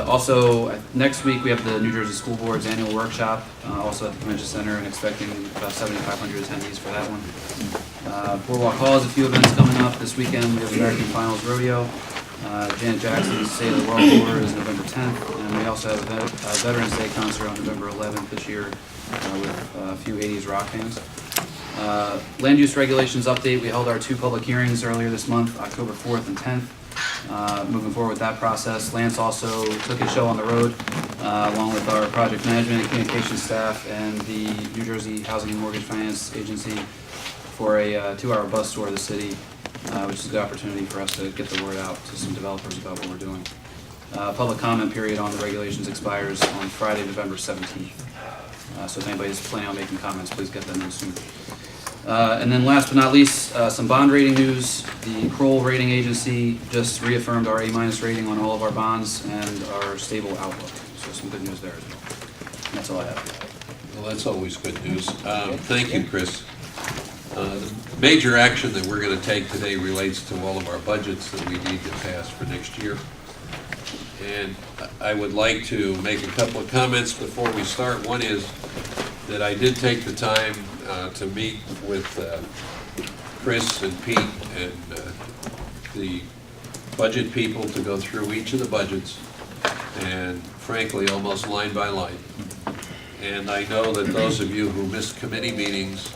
Also, next week we have the New Jersey School Board's annual workshop, also at the Convention Center, and expecting about 7,500 attendees for that one. Boardwalk Hall has a few events coming up this weekend. We have American Finals Rodeo. Janet Jackson's State of the World Tour is November 10th, and we also have a Veterans Day concert on November 11th this year with a few 80s rock bands. Land use regulations update. We held our 2 public hearings earlier this month, October 4th and 10th. Moving forward with that process. Lance also took his show on the road, along with our project management and communications staff and the New Jersey Housing and Mortgage Finance Agency for a 2-hour bus tour of the city, which is a good opportunity for us to get the word out to some developers about what we're doing. Public comment period on the regulations expires on Friday, November 17th. So if anybody's planning on making comments, please get them in soon. And then last but not least, some bond rating news. The Kroll Rating Agency just reaffirmed our A- rating on all of our bonds and our stable outlook. So some good news there as well. And that's all I have. Well, that's always good news. Thank you, Chris. The major action that we're going to take today relates to all of our budgets that we need to pass for next year. And I would like to make a couple of comments before we start. One is that I did take the time to meet with Chris and Pete and the budget people to go through each of the budgets, and frankly, almost line by line. And I know that those of you who missed committee meetings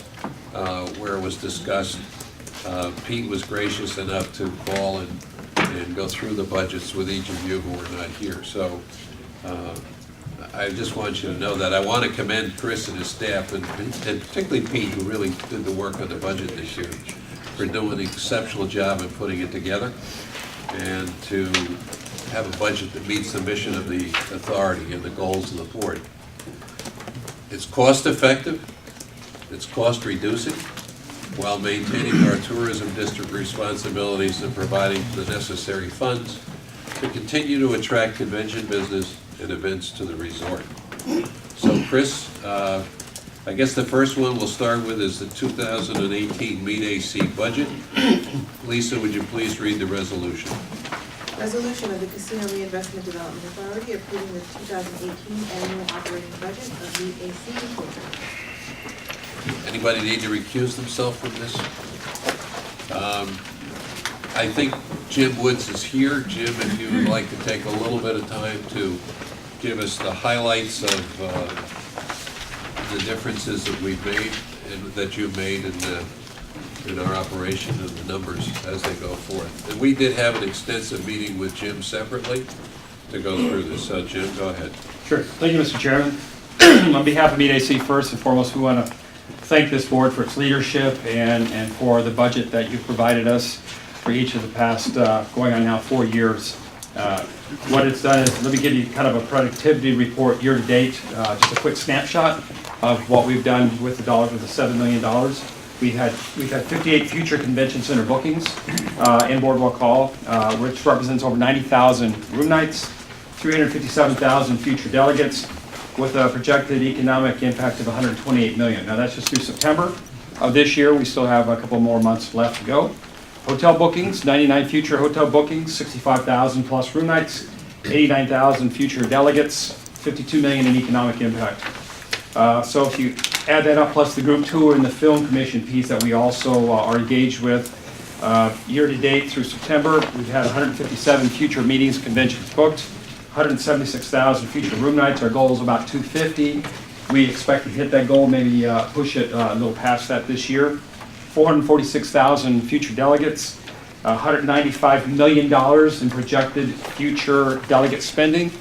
where it was discussed, Pete was gracious enough to call and go through the budgets with each of you who were not here. So I just want you to know that. I want to commend Chris and his staff, and particularly Pete, who really did the work on the budget this year, for doing an exceptional job in putting it together, and to have a budget that meets the mission of the authority and the goals of the board. It's cost effective, it's cost reducing, while maintaining our tourism district responsibilities and providing the necessary funds to continue to attract convention business and events to the resort. So Chris, I guess the first one we'll start with is the 2018 Meet AC budget. Lisa, would you please read the resolution? Resolution of the Casino Reinvestment Development Authority approving the 2018 annual operating budget of Meet AC Incorporated. Anybody need to recuse themselves from this? I think Jim Woods is here. Jim, if you would like to take a little bit of time to give us the highlights of the differences that we've made and that you've made in our operation and the numbers as they go forth. And we did have an extensive meeting with Jim separately to go through this. So Jim, go ahead. Sure. Thank you, Mr. Chairman. On behalf of Meet AC, first and foremost, we want to thank this board for its leadership and for the budget that you've provided us for each of the past, going on now 4 years. What it's done is, let me give you kind of a productivity report year to date, just a quick snapshot of what we've done with the dollars, with the $7 million. We've had 58 future convention center bookings in Boardwalk Hall, which represents over 90,000 room nights, 357,000 future delegates, with a projected economic impact of $128 million. Now that's just through September of this year. We still have a couple more months left to go. Hotel bookings, 99 future hotel bookings, 65,000 plus room nights, 89,000 future delegates, 52 million in economic impact. So if you add that up, plus the group tour and the film commission piece that we also are engaged with, year to date through September, we've had 157 future meetings, conventions booked, 176,000 future room nights. Our goal is about 250. We expect to hit that goal, maybe push it a little past that this year. 446,000 future delegates, $195 million in projected future delegate spending.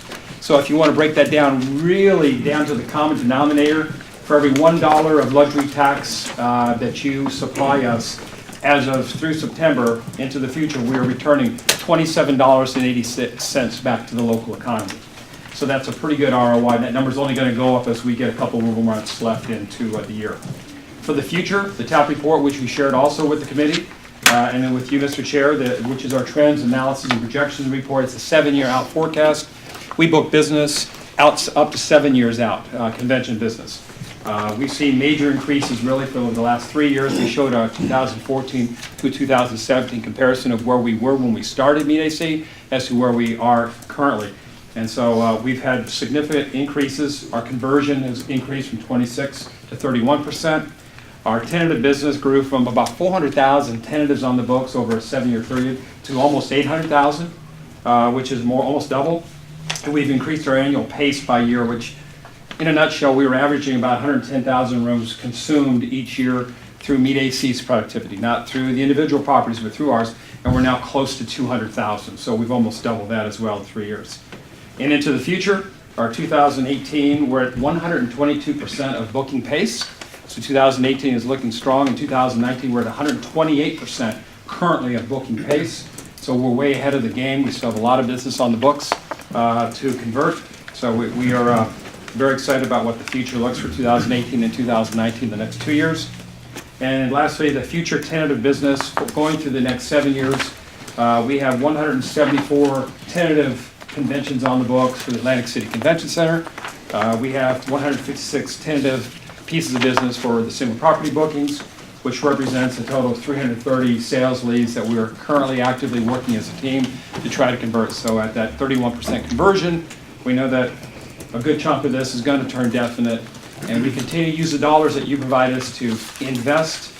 So if you want to break that down, really down to the common denominator, for every $1 of luxury tax that you supply us, as of through September into the future, we are returning $27.86 back to the local economy. So that's a pretty good ROI. That number is only going to go up as we get a couple more months left into the year. For the future, the TAP report, which we shared also with the committee, and then with you, Mr. Chair, which is our trends, analysis, and projections report. It's a 7-year out forecast. We book business out up to 7 years out, convention business. We've seen major increases really for the last 3 years. We showed a 2014 to 2017 comparison of where we were when we started Meet AC as to where we are currently. And so we've had significant increases. Our conversion has increased from 26 to 31%. Our tentative business grew from about 400,000 tentatives on the books over a 7-year period to almost 800,000, which is almost double. And we've increased our annual pace by year, which in a nutshell, we were averaging about 110,000 rooms consumed each year through Meet AC's productivity, not through the individual properties, but through ours, and we're now close to 200,000. So we've almost doubled that as well in 3 years. And into the future, our 2018, we're at 122% of booking pace. So 2018 is looking strong. In 2019, we're at 128% currently of booking pace. So we're way ahead of the game. We still have a lot of business on the books to convert. So we are very excited about what the future looks for 2018 and 2019, the next 2 years. And lastly, the future tentative business going through the next 7 years. We have 174 tentative conventions on the books for the Atlantic City Convention Center. We have 156 tentative pieces of business for the single property bookings, which represents a total of 330 sales leads that we are currently actively working as a team to try to convert. So at that 31% conversion, we know that a good chunk of this is going to turn definite, and we continue to use the dollars that you provide us to invest,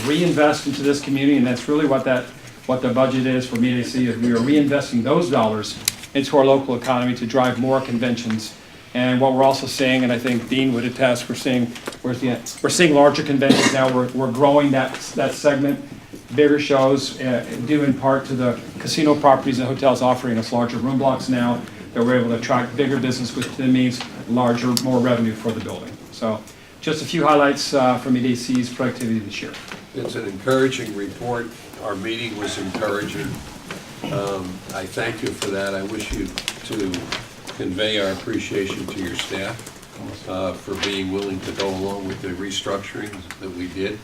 reinvest into this community, and that's really what the budget is for Meet AC, is we are reinvesting those dollars into our local economy to drive more conventions. And what we're also seeing, and I think Dean would attest, we're seeing larger conventions now. We're growing that segment, bigger shows, due in part to the casino properties and hotels offering us larger room blocks now, that we're able to attract bigger business, which then means larger, more revenue for the building. So just a few highlights from EDC's productivity this year. It's an encouraging report. Our meeting was encouraging. I thank you for that. I wish you to convey our appreciation to your staff for being willing to go along with the restructuring that we did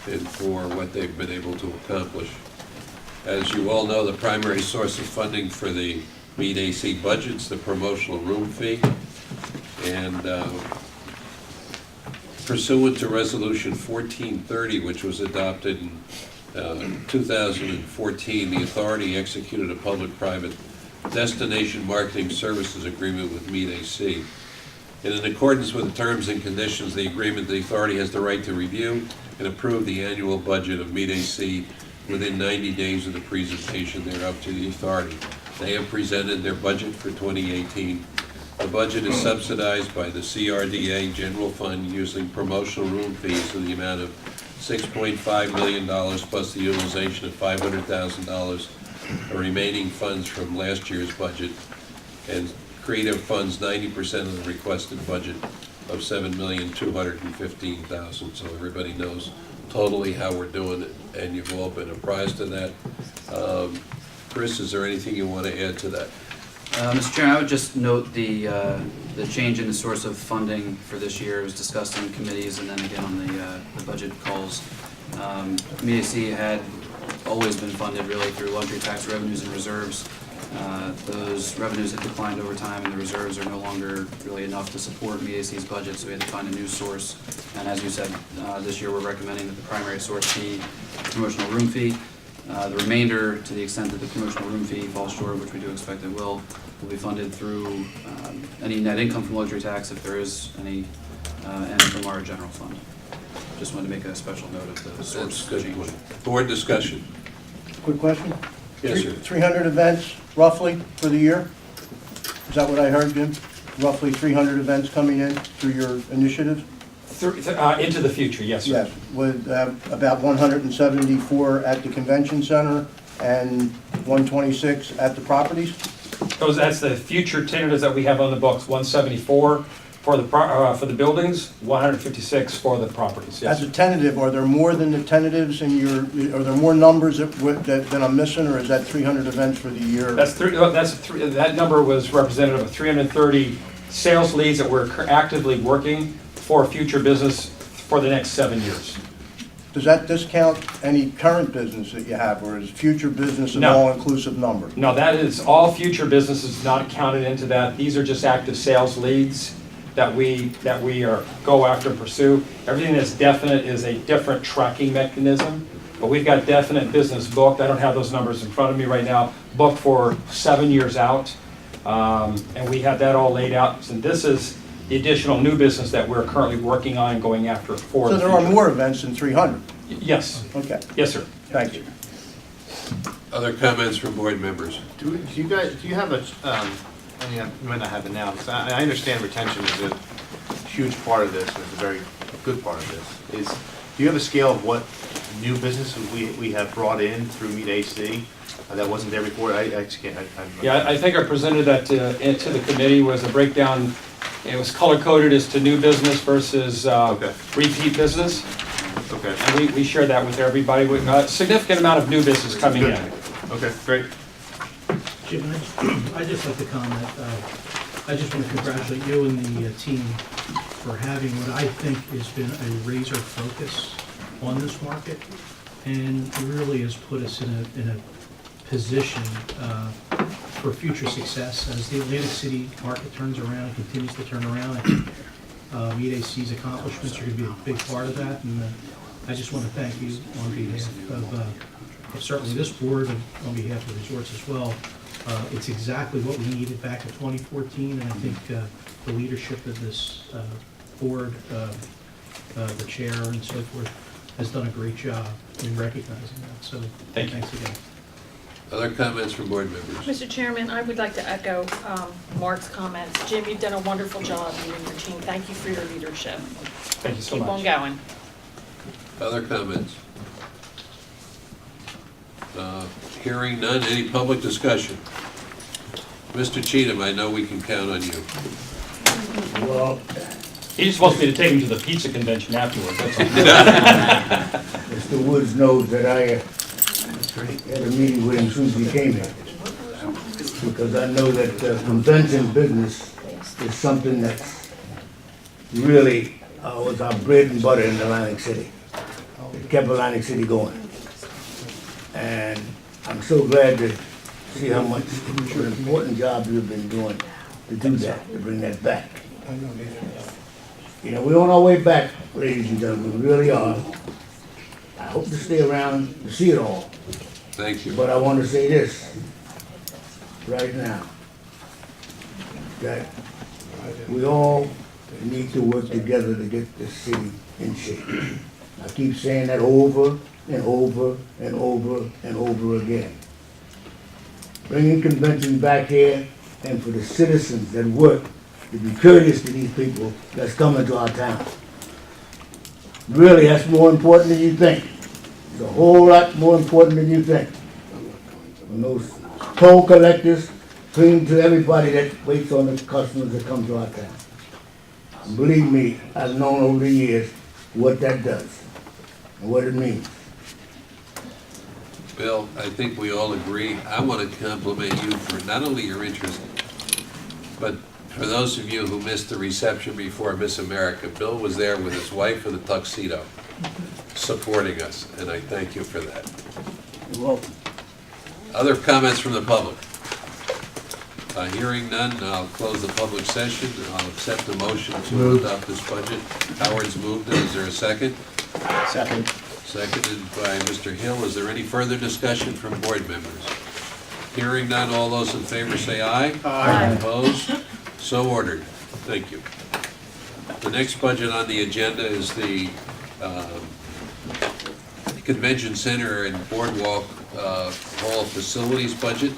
and for what they've been able to accomplish. As you all know, the primary source of funding for the Meet AC budget's the promotional room fee. And pursuant to Resolution 1430, which was adopted in 2014, the authority executed a public-private destination marketing services agreement with Meet AC. And in accordance with the terms and conditions of the agreement, the authority has the right to review and approve the annual budget of Meet AC within 90 days of the presentation thereof to the authority. They have presented their budget for 2018. The budget is subsidized by the CRDA general fund using promotional room fees in the amount of $6.5 million plus the utilization of $500,000 of remaining funds from last year's budget, and Creative funds 90% of the requested budget of $7,215,000. So everybody knows totally how we're doing it, and you've all been apprised of that. Chris, is there anything you want to add to that? Mr. Chairman, I would just note the change in the source of funding for this year. It was discussed in committees and then again on the budget calls. MEAC had always been funded really through luxury tax revenues and reserves. Those revenues have declined over time, and the reserves are no longer really enough to support MEAC's budget, so we had to find a new source. And as you said, this year we're recommending that the primary source be the promotional room fee. The remainder, to the extent that the promotional room fee falls short, which we do expect it will be funded through any net income from luxury tax, if there is any, and from our general fund. Just wanted to make a special note of the source change. Board discussion. Quick question? Yes, sir. 300 events roughly for the year? Is that what I heard, Jim? Roughly 300 events coming in through your initiatives? Into the future, yes, sir. Yes, with about 174 at the convention center and 126 at the properties? That's the future tentatives that we have on the books, 174 for the buildings, 156 for the properties, yes. As a tentative, are there more than the tentatives in your, are there more numbers that I'm missing, or is that 300 events for the year? That number was representative of 330 sales leads that we're actively working for future business for the next 7 years. Does that discount any current business that you have, or is future business an all-inclusive number? No, that is all future business is not counted into that. These are just active sales leads that we go after and pursue. Everything that's definite is a different tracking mechanism, but we've got definite business booked. I don't have those numbers in front of me right now, booked for 7 years out. And we have that all laid out. And this is the additional new business that we're currently working on and going after for So the there are future. more events than 300? Yes, Okay, yes, sir. thank you. Other comments from board members? Do you guys, do you have a, I mean, you might not have it now, because I understand retention is a huge part of this, and it's a very good part of this. Do you have a scale of what new businesses we have brought in through Meet AC that wasn't there before? I just can't, Yeah, I think I presented that to the committee, was a breakdown. It was color-coded as to new business versus Okay. repeat business. Okay. And we shared that with everybody. With a significant amount of new business coming Good. in. Okay, great. Jim, I'd just like to comment, I just want to congratulate you and the team for having what I think has been a razor focus on this market, and really has put us in a position for future success. As the Atlantic City market turns around and continues to turn around, I think Meet AC's accomplishments are going to be a big part of that, and I just want to thank you on behalf of certainly this board and on behalf of Resorts as well. It's exactly what we needed back in 2014, and I think the leadership of this board, the chair and so forth, has done a great job in recognizing that. So Thank you. thanks again. Other comments from board members? Mr. Chairman, I would like to echo Mark's comments. Jim, you've done a wonderful job, you and your team. Thank you for your leadership. Thank you so Keep on much. going. Other comments? Hearing none, any public discussion? Mr. Cheatham, I know we can count on you. Well, He just wants me to take him to the pizza convention afterwards. That's all. Mr. Woods knows that I had a meeting with him as soon as he came here. Because I know that convention business is something that's really was our bread and butter in Atlantic City. It kept Atlantic City going. And I'm so glad to see how much an important job you've been doing to do that, to bring that back. You know, we're on our way back, ladies and gentlemen, we really are. I hope to stay around to see it all. Thank you. But I want to say this right now, that we all need to work together to get this city in shape. I keep saying that over and over and over and over again. Bringing convention back here, and for the citizens that work to be courteous to these people that's coming to our town. Really, that's more important than you think. It's a whole lot more important than you think. When those toll collectors clean to everybody that waits on the customers that come to our town. And believe me, I've known over the years what that does and what it means. Bill, I think we all agree. I want to compliment you for not only your interest, but for those of you who missed the reception before Miss America, Bill was there with his wife in a tuxedo, supporting us, and I thank you for that. You're welcome. Other comments from the public? Hearing none, I'll close the public session. I'll accept the motion to adopt this budget. Howard's moved it. Is there a second? second. Seconded by Mr. Hill. Is there any further discussion from board members? Hearing none, all those in favor say aye. Aye. Opposed? So ordered. Thank you. The next budget on the agenda is the Convention Center and Boardwalk Hall facilities budget.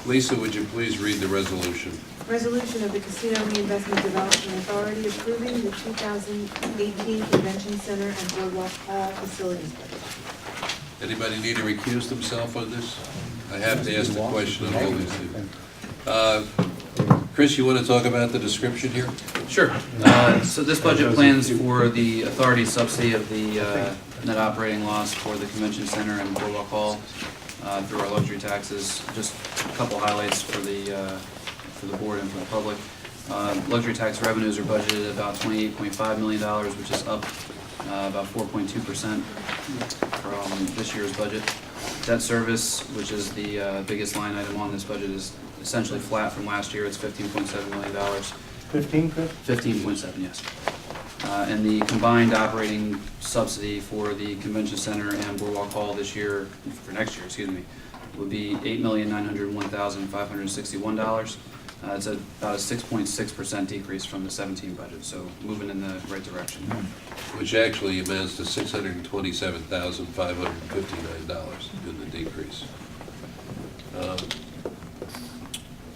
Lisa, would you please read the resolution? Resolution of the Casino Reinvestment Development Authority approving the 2018 Convention Center and Boardwalk Hall facilities budget. Anybody need to recuse themselves on this? I have to ask the question on all these things. Chris, you want to talk about the description here? Sure. So this budget plans for the authority subsidy of the net operating loss for the convention center and Boardwalk Hall through our luxury taxes. Just a couple highlights for the board and for the public. Luxury tax revenues are budgeted at about $28.5 million, which is up about 4.2% from this year's budget. Debt service, which is the biggest line item on this budget, is essentially flat from last year. It's $15.7 million. 15, Chris? 15.7, yes. And the combined operating subsidy for the convention center and Boardwalk Hall this year, for next year, excuse me, would be $8,901,561. It's about a 6.6% decrease from the 17 budget, so moving in the right direction. Which actually amounts to $627,559 in the decrease.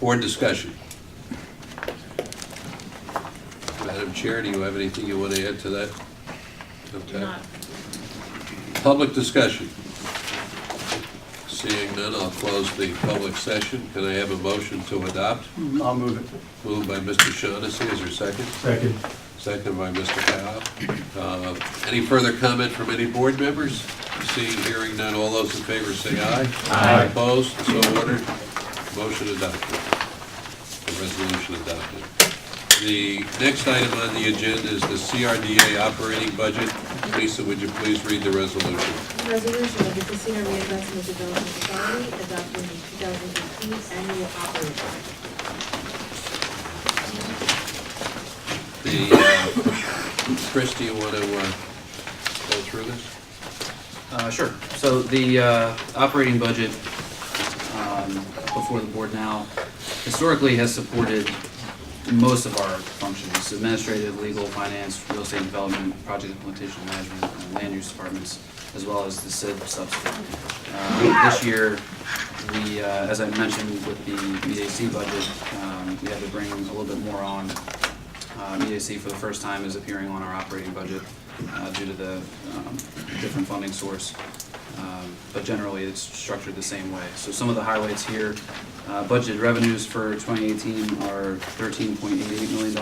Board discussion. Madam Chair, do you have anything you want to add to that? Okay. Not. Public discussion. Seeing none, I'll close the public session. Can I have a motion to adopt? I'll move it. Moved by Mr. Shaughnessy, is there a second? Second. Second by Mr. Powell. Any further comment from any board members? Seeing, hearing none, all those in favor say aye. Aye. Opposed, so ordered. Motion adopted. The resolution adopted. The next item on the agenda is the CRDA operating budget. Lisa, would you please read the resolution? Resolution of the Casino Reinvestment Development Authority adopting the 2018 annual operating budget. Chris, do you want to go through this? Sure. So the operating budget before the board now historically has supported most of our functions: administrative, legal, finance, real estate development, project implementation management, and land use departments, as well as the SID subsidy. This year, we, as I mentioned with the EAC budget, we had to bring a little bit more on. EAC for the first time is appearing on our operating budget due to the different funding source. But generally, it's structured the same way. So some of the highlights here, budgeted revenues for 2018 are $13.88 million,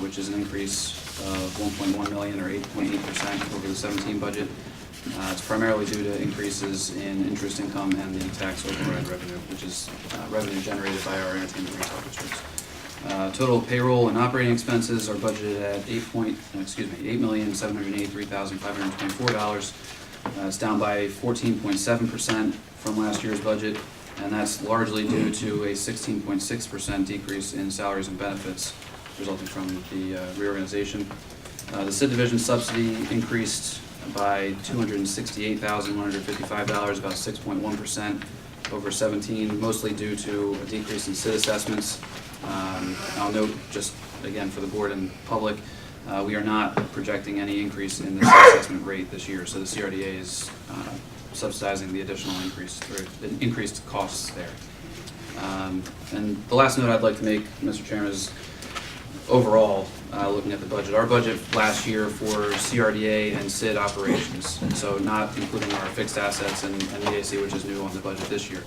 which is an increase of $1.1 million or 8.8% over the 17 budget. It's primarily due to increases in interest income and the tax override revenue, which is revenue generated by our entertainment retail districts. Total payroll and operating expenses are budgeted at $8,783,524. It's down by 14.7% from last year's budget, and that's largely due to a 16.6% decrease in salaries and benefits resulting from the reorganization. The SID division subsidy increased by $268,155, about 6.1% over 17, mostly due to a decrease in SID assessments. I'll note, just again for the board and public, we are not projecting any increase in the assessment rate this year, so the CRDA is subsidizing the additional increase, or increased costs there. And the last note I'd like to make, Mr. Chairman, is overall, looking at the budget. Our budget last year for CRDA and SID operations, so not including our fixed assets and EAC, which is new on the budget this year.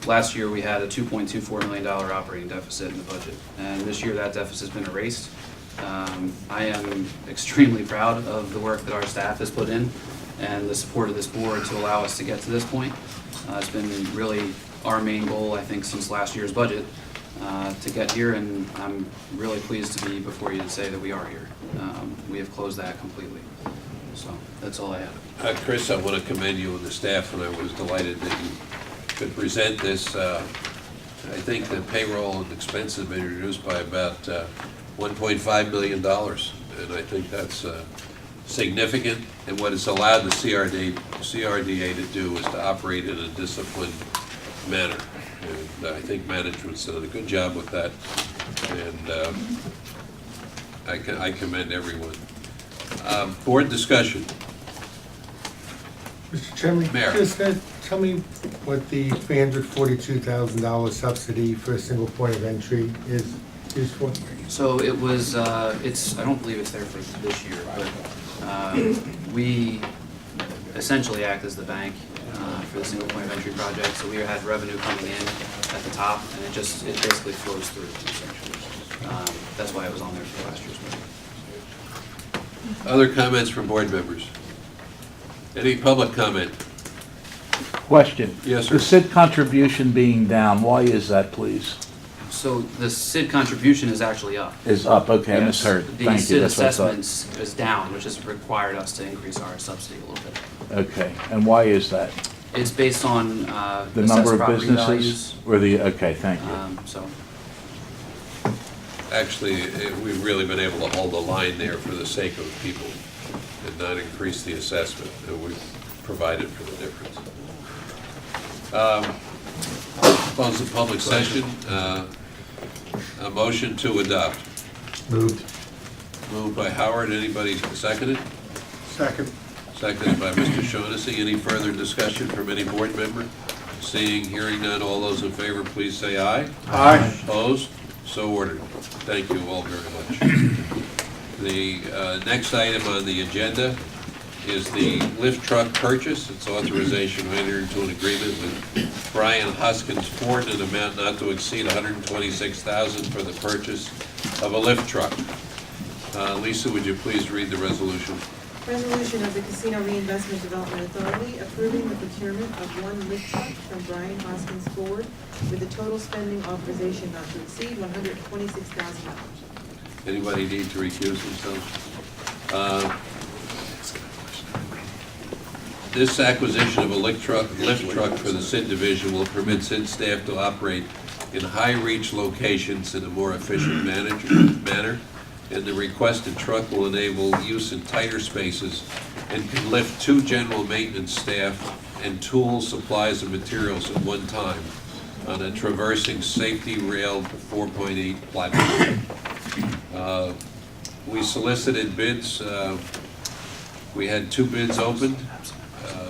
Last year we had a $2.24 million operating deficit in the budget, and this year that deficit has been erased. I am extremely proud of the work that our staff has put in and the support of this board to allow us to get to this point. It's been really our main goal, I think, since last year's budget to get here, and I'm really pleased to be before you to say that we are here. We have closed that completely. So that's all I have. Chris, I want to commend you and the staff, and I was delighted that you could present this. I think the payroll and expenses have been reduced by about $1.5 million, and I think that's significant. And what it's allowed the CRDA to do is to operate in a disciplined manner. And I think management's done a good job with that, and I commend everyone. Board discussion. Mr. Chairman, Mayor. just tell me what the $342,000 subsidy for a single point of entry is for? So it was, I don't believe it's there for this year, but we essentially act as the bank for the single point of entry project. So we had revenue coming in at the top, and it basically flows through essentially. That's why it was on there for last year's budget. Other comments from board members? Any public comment? Question. Yes, sir. The SID contribution being down, why is that, please? So the SID contribution is actually up. Is up, okay, I Yes. misheard. The Thank you, SID that's what I thought. assessments is down, which has required us to increase our subsidy a little bit. Okay, and why is that? It's based on The assessed number of property businesses? values. Or the, okay, thank you. So Actually, we've really been able to hold the line there for the sake of people and not increase the assessment, and we've provided for the difference. Close the public session. A motion to adopt. Moved. Moved by Howard. Anybody second it? Second. Seconded by Mr. Shaughnessy. Any further discussion from any board member? Seeing, hearing none, all those in favor, please say aye. Aye. Opposed? So ordered. Thank you all very much. The next item on the agenda is the lift truck purchase. It's authorization to enter into an agreement with Brian Hoskins Ford in an amount not to exceed $126,000 for the purchase of a lift truck. Lisa, would you please read the resolution? Resolution of the Casino Reinvestment Development Authority approving the procurement of one lift truck from Brian Hoskins Ford with a total spending authorization not to exceed $126,000. Anybody need to recuse themselves? This acquisition of a lift truck for the SID division will permit SID staff to operate in high-reach locations in a more efficient manner, and the requested truck will enable use in tighter spaces and can lift 2 general maintenance staff and tools, supplies, and materials at one time on a traversing safety railed 4.8 platform. We solicited bids. We had 2 bids opened,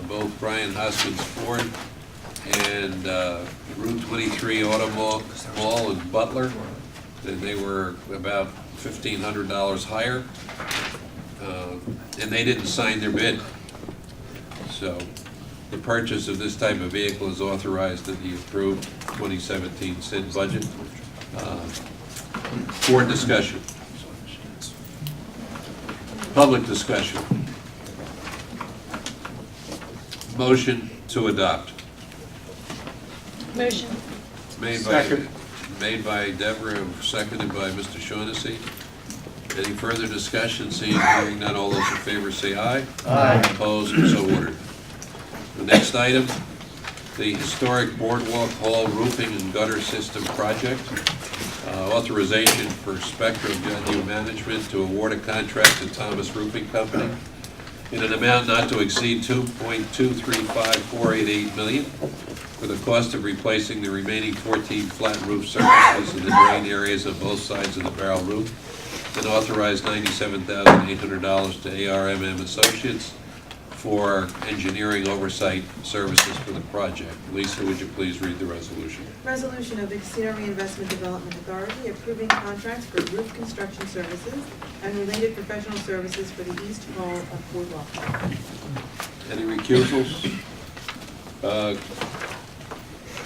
both Brian Hoskins Ford and Route 23 Auto Mall in Butler, and they were about $1,500 higher, and they didn't sign their bid. So the purchase of this type of vehicle is authorized in the approved 2017 SID budget. Board discussion. Public discussion. Motion to adopt. Motion. Made by Deborah, seconded by Mr. Shaughnessy. Any further discussion? Seeing, hearing none, all those in favor say aye. Aye. Opposed, so ordered. The next item, the historic Boardwalk Hall roofing and gutter system project. Authorization for Spectrum Venue Management to award a contract to Thomas Roofing Company in an amount not to exceed $2.235488 million for the cost of replacing the remaining 14 flat roof surfaces in the drain areas on both sides of the barrel roof, and authorize $97,800 to ARMM Associates for engineering oversight services for the project. Lisa, would you please read the resolution? Resolution of the Casino Reinvestment Development Authority approving contracts for roof construction services and related professional services for the east wall of Boardwalk Hall. Any recusals?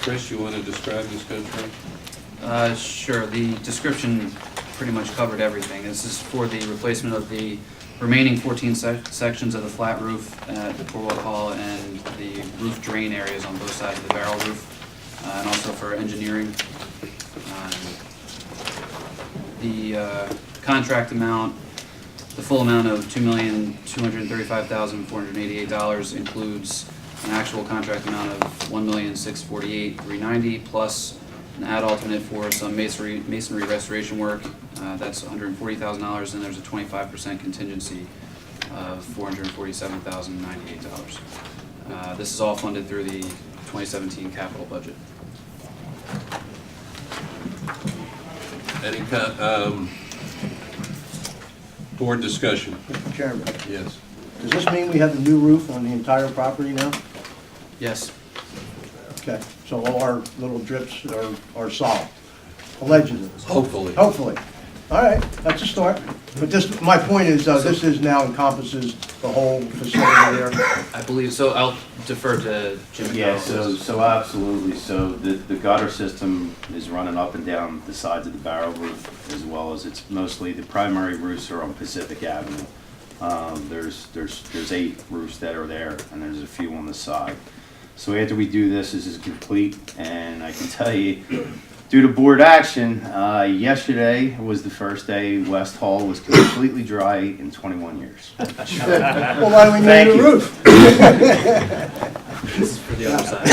Chris, you want to describe this contract? Sure, the description pretty much covered everything. This is for the replacement of the remaining 14 sections of the flat roof at Boardwalk Hall and the roof drain areas on both sides of the barrel roof, and also for engineering. The contract amount, the full amount of $2,235,488 includes an actual contract amount of $1,648,390 plus an ad alternate for some masonry restoration work. That's $140,000, and there's a 25% contingency of $447,098. This is all funded through the 2017 capital budget. Any board discussion? Mr. Chairman, Yes. does this mean we have a new roof on the entire property now? Yes. Okay, so all our little drips are solved, allegedly. Hopefully. Hopefully. All right, that's a start. But this, my point is, this is now encompasses the whole facility there. I believe so. I'll defer to Jim. Yeah, so absolutely. So the gutter system is running up and down the sides of the barrel roof, as well as it's mostly, the primary roofs are on Pacific Avenue. There's 8 roofs that are there, and there's a few on the side. So after we do this is complete, and I can tell you, due to board action, yesterday was the first day West Hall was completely dry in 21 years. Well, why do we need Thank a you. roof? This is for the other side.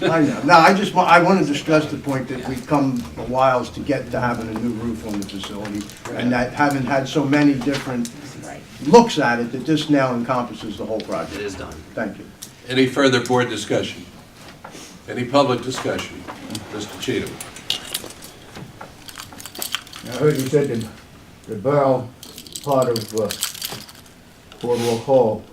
I know. No, I wanted to stress the point that we've come a whiles to get to having a new roof on the facility, and that haven't had so many different looks at it, that this now encompasses the whole project. It is done. Thank you. Any further board discussion? Any public discussion? Mr. Cheatham. I heard you said the barrel part of Boardwalk Hall,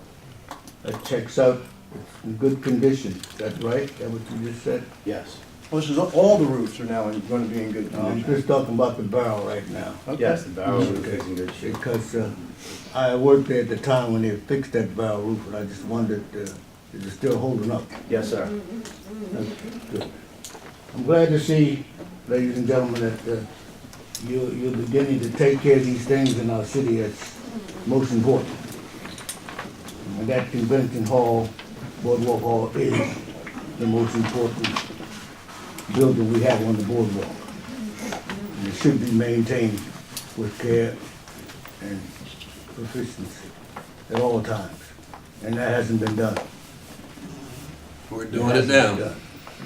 that checks out, it's in good condition. Is that right? Is that what you just said? Yes. Well, this is, all the roofs are now going to be in good No, I'm condition. just talking about the barrel right now. Okay. Yes, the barrel roof is in good shape. Because I worked there at the time when they fixed that barrel roof, and I just wondered, is it still holding up? Yes, sir. That's good. I'm glad to see, ladies and gentlemen, that you're beginning to take care of these things in our city that's most important. And that convention hall, Boardwalk Hall, is the most important building we have on the boardwalk. And it should be maintained with care and proficiency at all times. And that hasn't been done. We're doing it now.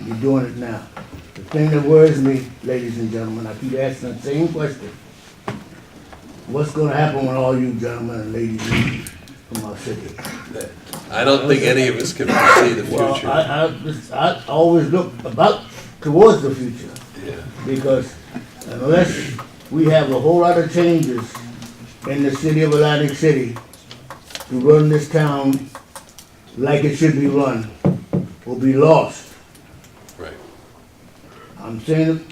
You're doing it now. The thing that worries me, ladies and gentlemen, I keep asking the same question. What's gonna happen when all you gentlemen and ladies leave from our city? I don't think any of us can foresee the Well, future. I always look about towards the future, Yeah. because unless we have a whole lot of changes in the city of Atlantic City to run this town like it should be run, we'll be lost. Right. I'm saying it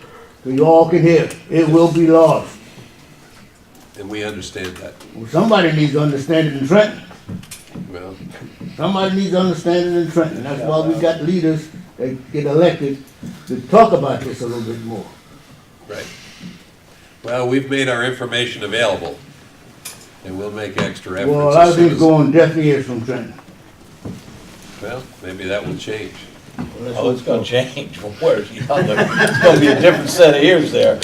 so you all can hear, it will be lost. And we understand that. Well, somebody needs to understand it in Trenton. Well, Somebody needs to understand it in Trenton. That's why we got leaders that get elected to talk about this a little bit more. right. Well, we've made our information available, and we'll make extra efforts. Well, a lot as of soon things as- go on deaf ears from Trenton. Well, maybe that will change. Oh, it's gonna change from where it's other. It's gonna be a different set of ears there.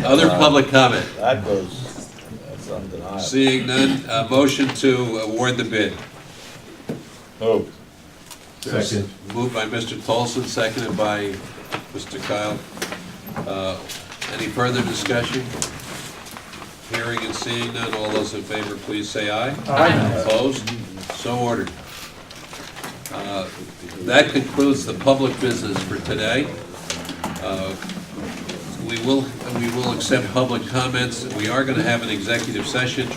Other public comment? That goes, that's undeniable. Seeing none, motion to award the bid. Moved. Second. Moved by Mr. Tolson, seconded by Mr. Kyle. Any further discussion? Hearing and seeing none, all those in favor, please say aye. Aye. Opposed? So ordered. That concludes the public business for today. We will accept public comments. We are going to have an executive session,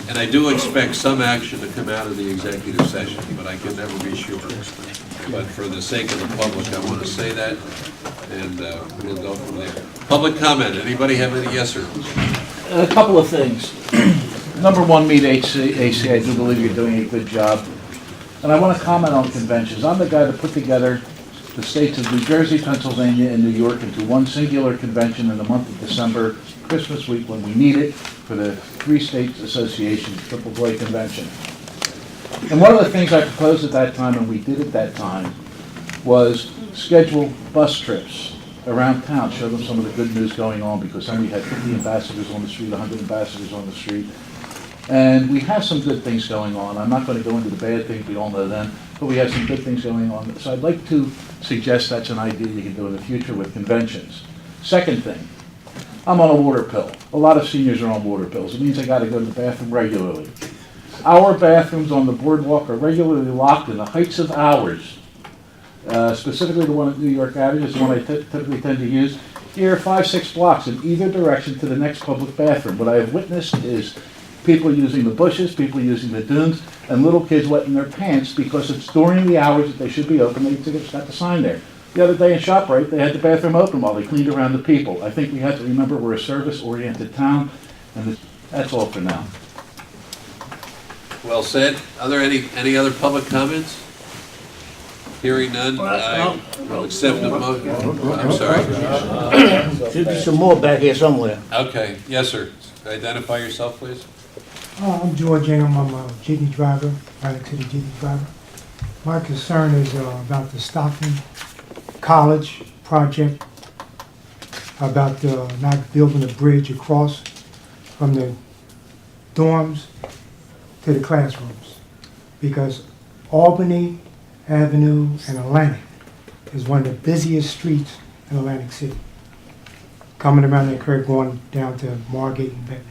and I do expect some action to come out of the executive session, but I can never be sure. But for the sake of the public, I want to say that, and we'll go from there. Public comment, anybody have any yes or no? A couple of things. Number one, meet AC. I do believe you're doing a good job. And I want to comment on conventions. I'm the guy that put together the states of New Jersey, Pennsylvania, and New York into one singular convention in the month of December, Christmas week, when we need it, for the Three States Association Triple Play Convention. And one of the things I proposed at that time, and we did at that time, was schedule bus trips around town, show them some of the good news going on, because then we had 50 ambassadors on the street, 100 ambassadors on the street. And we have some good things going on. I'm not going to go into the bad things, we all know them, but we have some good things going on. So I'd like to suggest that's an idea you can do in the future with conventions. Second thing, I'm on a water pill. A lot of seniors are on water pills. It means I got to go to the bathroom regularly. Our bathrooms on the boardwalk are regularly locked in the heights of hours. Specifically the one at New York Avenue is the one I typically tend to use. Here, 5-6 blocks in either direction to the next public bathroom. What I have witnessed is people using the bushes, people using the dunes, and little kids wetting their pants because it's during the hours that they should be open. They've got the sign there. The other day in ShopRite, they had the bathroom open while they cleaned around the people. I think we have to remember we're a service-oriented town, and that's all for now. Well said. Are there any other public comments? Hearing none, I will accept the motion. I'm sorry. Should be some more back here somewhere. Okay, yes, sir. Identify yourself, please. I'm George Ingham, I'm a jitney driver, Atlantic City jitney driver. My concern is about the Stockton College project, about not building a bridge across from the dorms to the classrooms. Because Albany Avenue and Atlantic is one of the busiest streets in Atlantic City. Coming around that curve going down to Margate and Bettner.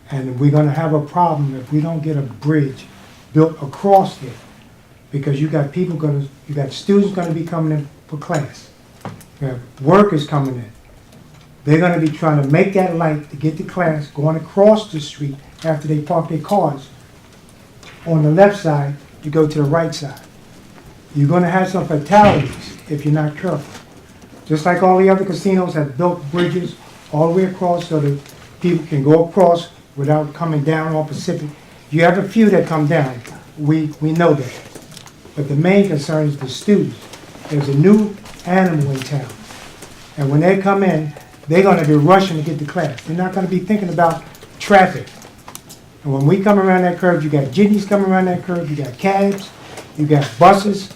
And we're gonna have a problem if we don't get a bridge built across there. Because you got students gonna be coming in for class. You have workers coming in. They're gonna be trying to make that light to get to class, going across the street after they park their cars on the left side to go to the right side. You're gonna have some fatalities if you're not careful. Just like all the other casinos have built bridges all the way across so that people can go across without coming down on Pacific. You have a few that come down, we know that. But the main concern is the students. There's a new animal in town. And when they come in, they're gonna be rushing to get to class. They're not gonna be thinking about traffic. And when we come around that curve, you got jitneys coming around that curve, you got cabs, you got buses.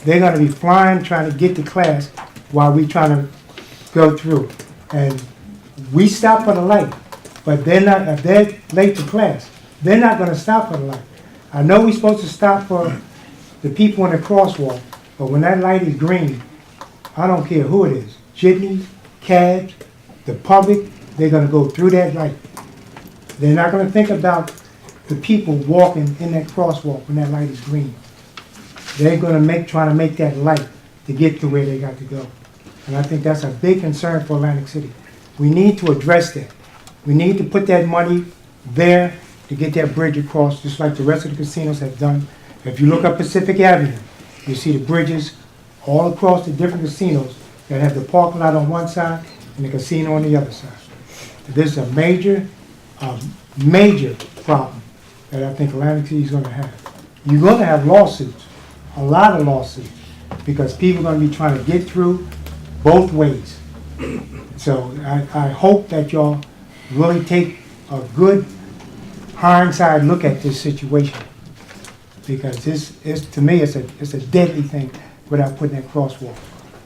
They're gonna be flying, trying to get to class while we trying to go through. And we stop for the light, but they're not, if they're late to class, they're not gonna stop for the light. I know we're supposed to stop for the people in the crosswalk, but when that light is green, I don't care who it is, jitneys, cabs, the public, they're gonna go through that light. They're not gonna think about the people walking in that crosswalk when that light is green. They're gonna trying to make that light to get to where they got to go. And I think that's a big concern for Atlantic City. We need to address that. We need to put that money there to get that bridge across, just like the rest of the casinos have done. If you look up Pacific Avenue, you see the bridges all across the different casinos that have the parking lot on one side and the casino on the other side. This is a major problem that I think Atlantic City is going to have. You're going to have lawsuits, a lot of lawsuits, because people are going to be trying to get through both ways. So I hope that y'all really take a good hindsight look at this situation, because this is, to me, it's a deadly thing without putting that crosswalk.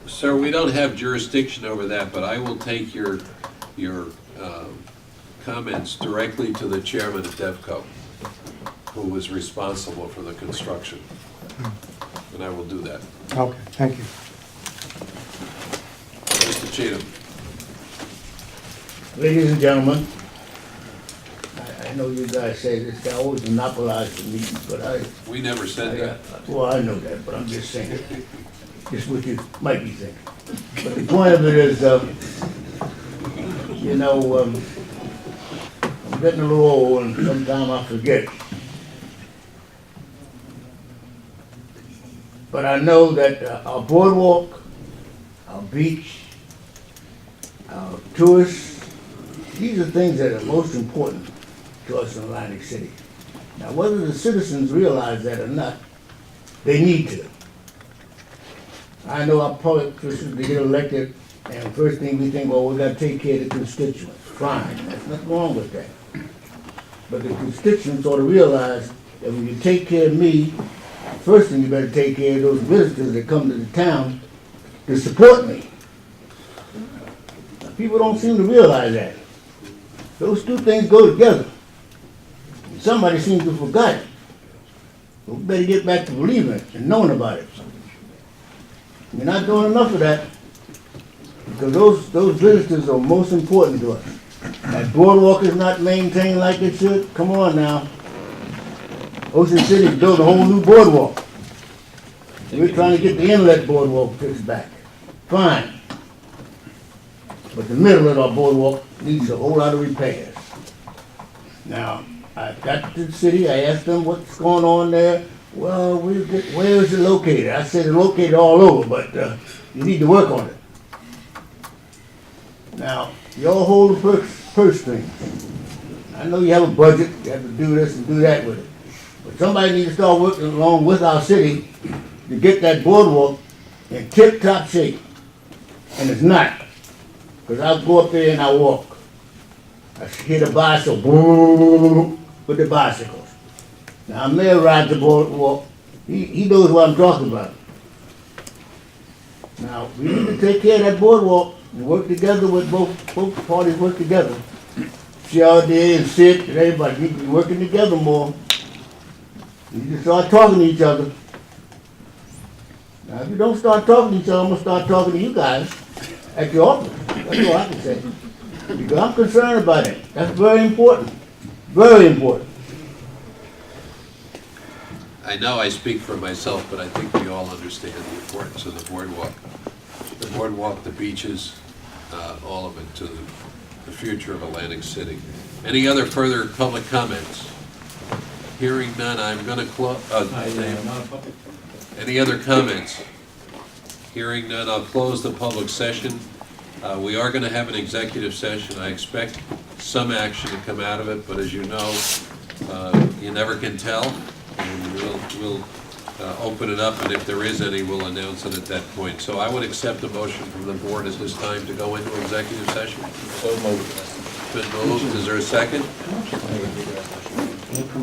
Sir, we don't have jurisdiction over that, but I will take your comments directly to the chairman of DevCo, who was responsible for the construction, and I will do that. Okay, thank you. Mr. Cheatham. Ladies and gentlemen, I know you guys say this guy always monopolizes the meeting, but We never said that. well, I know that, but I'm just saying, just what you might be thinking. But the point of it is, you know, I'm getting a little old and sometimes I forget. But I know that our boardwalk, our beach, our tourists, these are things that are most important to us in Atlantic City. Now, whether the citizens realize that or not, they need to. I know our public officials, they get elected, and first thing we think, well, we gotta take care of the constituents. Fine, there's nothing wrong with that. But the constituents ought to realize that when you take care of me, first thing you better take care of those visitors that come to the town to support me. People don't seem to realize that. Those two things go together. Somebody seems to have forgotten. So we better get back to believing it and knowing about it. We're not doing enough of that, because those visitors are most important to us. That boardwalk is not maintained like it should. Come on now. Ocean City built a whole new boardwalk. We're trying to get the inlet boardwalk fixed back. Fine. But the middle of our boardwalk needs a whole lot of repairs. Now, I got to the city, I asked them what's going on there. Well, where is it located? I said it's located all over, but you need to work on it. Now, y'all hold the purse strings. I know you have a budget, you have to do this and do that with it. But somebody needs to start working along with our city to get that boardwalk in tip-top shape. And it's not. Because I'll go up there and I walk. I hear the bicycle, boom, with the bicycles. Now, Mayor rides the boardwalk. He knows what I'm talking about. Now, we need to take care of that boardwalk and work together with both parties work together. CRDA and SIT and everybody need to be working together more. We need to start talking to each other. Now, if you don't start talking to each other, I'm going to start talking to you guys at your office. That's all I can say. Because I'm concerned about it. That's very important. Very important. I know I speak for myself, but I think we all understand the importance of the boardwalk. The boardwalk, the beaches, all of it to the future of Atlantic City. Any other further public comments? Hearing none, I'm going to close. Any other comments? Hearing none, I'll close the public session. We are going to have an executive session. I expect some action to come out of it, but as you know, you never can tell. And we'll open it up, and if there is any, we'll announce it at that point. So I would accept a motion from the board at this time to go into executive session. So moved. Been moved. Is there a second?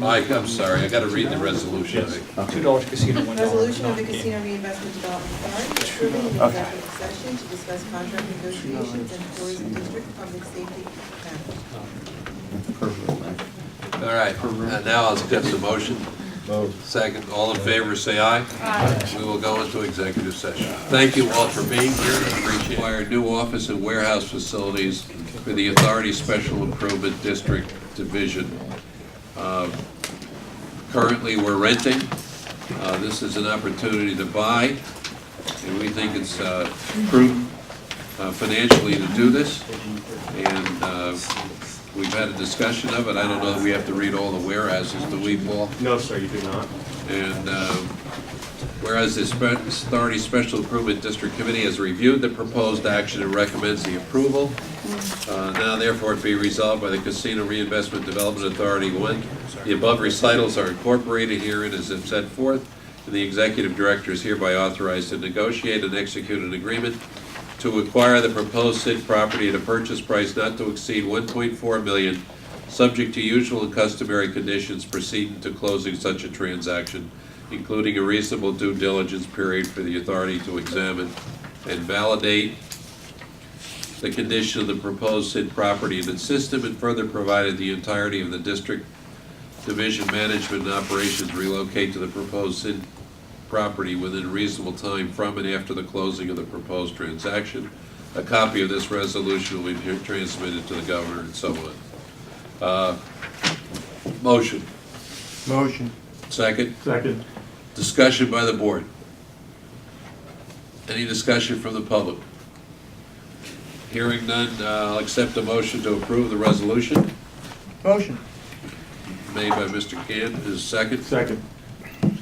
I'm sorry, I got to read the resolution. $2 casino window. Resolution of the Casino Reinvestment Development Authority approving an executive session to discuss contract negotiations and tourism district public safety matters. All right, and now I'll accept the motion. Second, all in favor, say aye. Aye. We will go into executive session. Thank you all for being here. Appreciate it. Our new office and warehouse facilities for the Authority Special Improvement District Division. Currently, we're renting. This is an opportunity to buy, and we think it's prudent financially to do this. And we've had a discussion of it. I don't know that we have to read all the whereases, do we, Paul? No, sir, you do not. And whereas the Authority Special Improvement District Committee has reviewed the proposed action and recommends the approval, now therefore it be resolved by the Casino Reinvestment Development Authority, 1, the above recitals are incorporated herein as if set forth, and the Executive Director is hereby authorized to negotiate and execute an agreement to acquire the proposed said property at a purchase price not to exceed $1.4 million, subject to usual and customary conditions preceding to closing such a transaction, including a reasonable due diligence period for the authority to examine and validate the condition of the proposed said property and its system, and further provided the entirety of the district division management and operations relocate to the proposed said property within a reasonable time from and after the closing of the proposed transaction. A copy of this resolution will be transmitted to the governor and so on. Motion. Motion. Second? Second. Discussion by the board. Any discussion from the public? Hearing none, I'll accept a motion to approve the resolution. Motion. Made by Mr. Gann, is second? Second.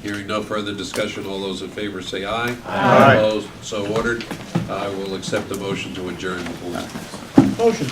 Hearing no further discussion, all those in favor say aye. Aye. Opposed, so ordered. I will accept the motion to adjourn the board. Motion.